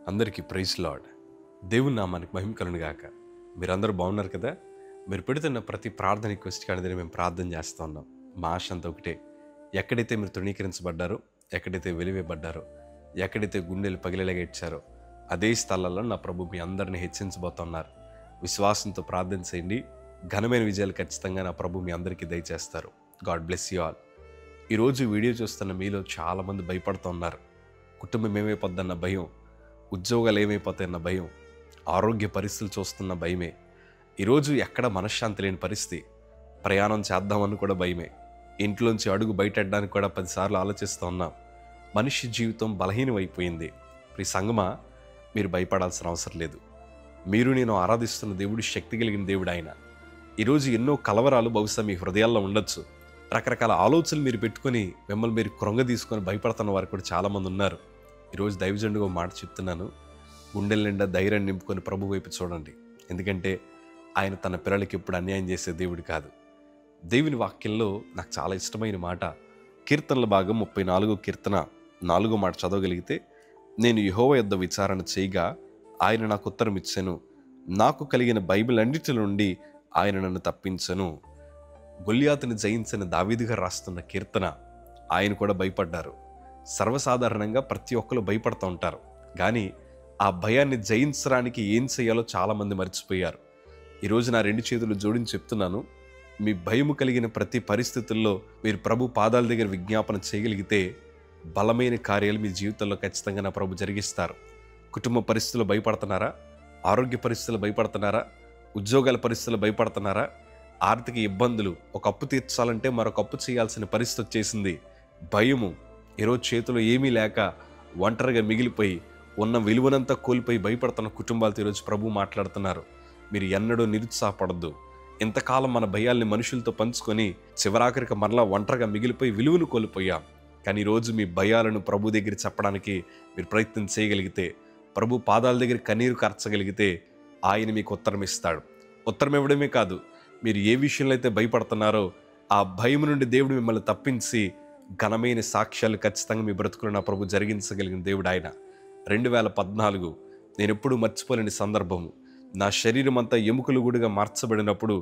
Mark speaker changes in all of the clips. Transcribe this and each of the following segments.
Speaker 1: అందరికీ praise lord. దేవుని నామానికి మహిమ కలుగును గాక. మీరందరూ బాగున్నారు కదా? మీరు పెడుతున్న ప్రతి ప్రార్థన రిక్వెస్ట్ కానిదని మేము ప్రార్థన చేస్తూ ఉన్నాం. మా ఆశ అంతా ఒకటే, ఎక్కడైతే మీరు తృణీకరించబడ్డారో, ఎక్కడైతే వెలివేయబడ్డారో, ఎక్కడైతే గుండెలు పగిలేలాగా ఇచ్చారో అదే స్థలాల్లో నా ప్రభు మీ అందరినీ హెచ్చించబోతున్నారు. విశ్వాసంతో ప్రార్థన చేయండి. ఘనమైన విజయాలు ఖచ్చితంగా నా ప్రభు మీ అందరికీ దయచేస్తారు. God bless you all. ఈరోజు వీడియో చూస్తున్న మీలో చాలామంది భయపడుతూ ఉన్నారు. కుటుంబం ఏమైపోద్దన్న భయం, ఉద్యోగాలు ఏమైపోతాయన్న భయం, ఆరోగ్య పరిస్థితులు చూస్తున్న భయమే. ఈరోజు ఎక్కడ మనశ్శాంతి లేని పరిస్థితి. ప్రయాణం చేద్దామని కూడా భయమే. ఇంట్లోంచి అడుగు బయటెట్టడానికి కూడా 10 సార్లు ఆలోచిస్తూ ఉన్నాం. మనిషి జీవితం బలహీనమైపోయింది. ఈ సంగమా, మీరు భయపడాల్సిన అవసరం లేదు. మీరు నేను ఆరాధిస్తున్న దేవుడు శక్తి కలిగిన దేవుడు ఆయన. ఈరోజు ఎన్నో కలవరాలు బహుశా మీ హృదయాల్లో ఉండొచ్చు. రకరకాల ఆలోచనలు మీరు పెట్టుకొని మిమ్మల్ని మీరు కృంగ తీసుకొని భయపడుతున్న వారు కూడా చాలామంది ఉన్నారు. ఈరోజు దైవజనుడిగా మాట చెప్తున్నాను. గుండెల నిండా ధైర్యాన్ని నింపుకొని ప్రభు వైపు చూడండి. ఎందుకంటే ఆయన తన పిల్లలకి ఎప్పుడు అన్యాయం చేసే దేవుడు కాదు. దేవుని వాక్యంలో నాకు చాలా ఇష్టమైన మాట, కీర్తనల భాగం 34 కీర్తన 4 మాట చదవగలిగితే, నేను యెహోవా యొద్ద విచారణ చేయగా ఆయన నాకు ఉత్తరం ఇచ్చెను, నాకు కలిగిన బైబిల్ అన్నిటి నుండి ఆయన నన్ను తప్పించెను. గొల్యాతుని జయించిన దావీదు గారు రాస్తున్న కీర్తన. ఆయన కూడా భయపడ్డారు. సర్వసాధారణంగా ప్రతి ఒక్కరు భయపడుతూ ఉంటారు. కానీ ఆ భయాన్ని జయించడానికి ఏం చేయాలో చాలామంది మర్చిపోయారు. ఈరోజు నా 2 చేతులు జోడించి చెప్తున్నాను, మీ భయము కలిగిన ప్రతి పరిస్థితుల్లో మీరు ప్రభు పాదాల దగ్గర విజ్ఞాపన చేయగలిగితే బలమైన కార్యాలు మీ జీవితంలో ఖచ్చితంగా నా ప్రభు జరిగిస్తారు. కుటుంబ పరిస్థితులు భయపడుతున్నారా? ఆరోగ్య పరిస్థితులు భయపడుతున్నారా? ఉద్యోగాల పరిస్థితులు భయపడుతున్నారా? ఆర్థిక ఇబ్బందులు, ఒక అప్పు తీర్చాలంటే మరొక అప్పు చేయాల్సిన పరిస్థితి వచ్చేసింది. భయము, ఈరోజు చేతిలో ఏమీ లేక ఒంటరిగా మిగిలిపోయి ఉన్న విలువనంతా కోల్పోయి భయపడుతున్న కుటుంబాలతో ఈరోజు ప్రభు మాట్లాడుతున్నారు. మీరు ఎన్నడూ నిరుత్సాహపడద్దు. ఇంతకాలం మన భయాల్ని మనుషులతో పంచుకొని చివరాఖరికి మరలా ఒంటరిగా మిగిలిపోయి విలువను కోల్పోయాం. కానీ ఈరోజు మీ భయాలను ప్రభు దగ్గర చెప్పడానికి మీరు ప్రయత్నం చేయగలిగితే, ప్రభు పాదాల దగ్గర కన్నీరు కార్చగలిగితే ఆయన మీకు ఉత్తరం ఇస్తాడు. ఉత్తరం ఇవ్వడమే కాదు, మీరు ఏ విషయంలో అయితే భయపడుతున్నారో ఆ భయం నుండి దేవుడు మిమ్మల్ని తప్పించి ఘనమైన సాక్ష్యాలు ఖచ్చితంగా మీ బ్రతుకులు నా ప్రభు జరిగించగలిగిన దేవుడు ఆయన. 2014 నేను ఎప్పుడూ మర్చిపోలేని సందర్భము. నా శరీరం అంతా ఎముకలు గుడిగా మార్చబడినప్పుడు,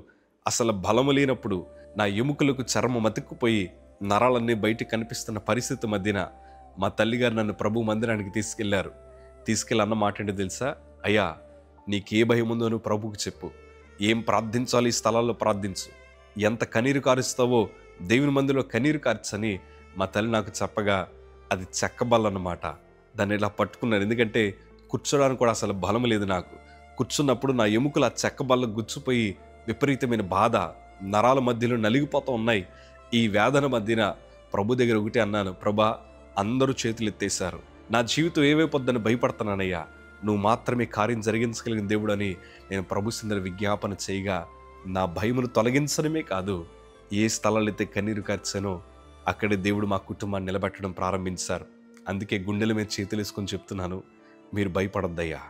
Speaker 1: అసలు బలము లేనప్పుడు, నా ఎముకలకు చర్మం అతుక్కుపోయి నరాలన్నీ బయటికి కనిపిస్తున్న పరిస్థితి మధ్యన మా తల్లిగారు నన్ను ప్రభు మందిరానికి తీసుకెళ్ళి అన్న మాట ఏంటో తెలుసా? అయ్యా, నీకే భయం ఉందో నువ్వు ప్రభువుకి చెప్పు. ఏం ప్రార్థించాలి ఈ స్థలాల్లో ప్రార్థించు. ఎంత కన్నీరు కారుస్తావో దేవుని మందిలో కన్నీరు కార్చని మా తల్లి నాకు చెప్పగా, అది చెక్కబల్లన్నమాట. దాన్ని ఇలా పట్టుకున్నాను. ఎందుకంటే కూర్చోడానికి కూడా అసలు బలం లేదు నాకు. కూర్చున్నప్పుడు నా ఎముకలు ఆ చెక్కబల్ల గుచ్చిపోయి విపరీతమైన బాధ, నరాల మధ్యలో నలిగిపోతూ ఉన్నాయి. ఈ వేదన మధ్యన ప్రభు దగ్గర ఒకటి అన్నాను, ప్రభా, అందరూ చేతులు ఎత్తేశారు, నా జీవితం ఏమైపోద్దని భయపడుతున్నానయ్యా, నువ్వు మాత్రమే కార్యం జరిగించగలిగిన దేవుడు అని నేను ప్రభు సిందర విజ్ఞాపన చేయగా, నా భయమును తొలగించడమే కాదు, ఏ స్థలాలు అయితే కన్నీరు కార్చానో అక్కడే దేవుడు మా కుటుంబాన్ని నిలబెట్టడం ప్రారంభించారు. అందుకే గుండెల మీద చేతులు వేసుకొని చెప్తున్నాను, మీరు భయపడొద్దయ్యా.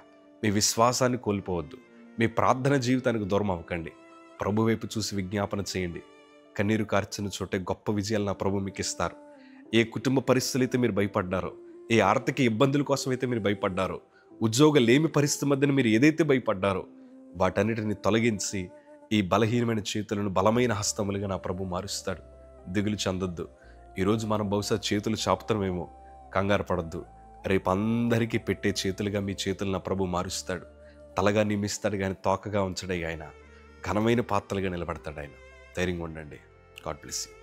Speaker 1: మీ విశ్వాసాన్ని కోల్పోవద్దు. మీ ప్రార్థన జీవితానికి దూరం అవ్వకండి. ప్రభు వైపు చూసి విజ్ఞాపన చేయండి. కన్నీరు కార్చిన చోటే గొప్ప విజయాలు నా ప్రభు మీకు ఇస్తారు. ఏ కుటుంబ పరిస్థితులు అయితే మీరు భయపడ్డారో, ఏ ఆర్థిక ఇబ్బందుల కోసం అయితే మీరు భయపడ్డారో, ఉద్యోగ లేమి పరిస్థితి మధ్యన మీరు ఏదైతే భయపడ్డారో వాటన్నిటిని తొలగించి ఈ బలహీనమైన చేతులను బలమైన హస్తములుగా నా ప్రభు మారుస్తాడు. దిగులు చెందొద్దు. ఈరోజు మనం బహుశా చేతులు చాపుతామేమో, కంగారు పడొద్దు. రేపు అందరికీ పెట్టే చేతులుగా మీ చేతులు నా ప్రభు మారుస్తాడు. తలగా నియమిస్తాడు కానీ తోకగా ఉంచడే ఆయన. ఘనమైన పాత్రలుగా నిలబడతాడు ఆయన. ధైర్యంగా ఉండండి. God bless you.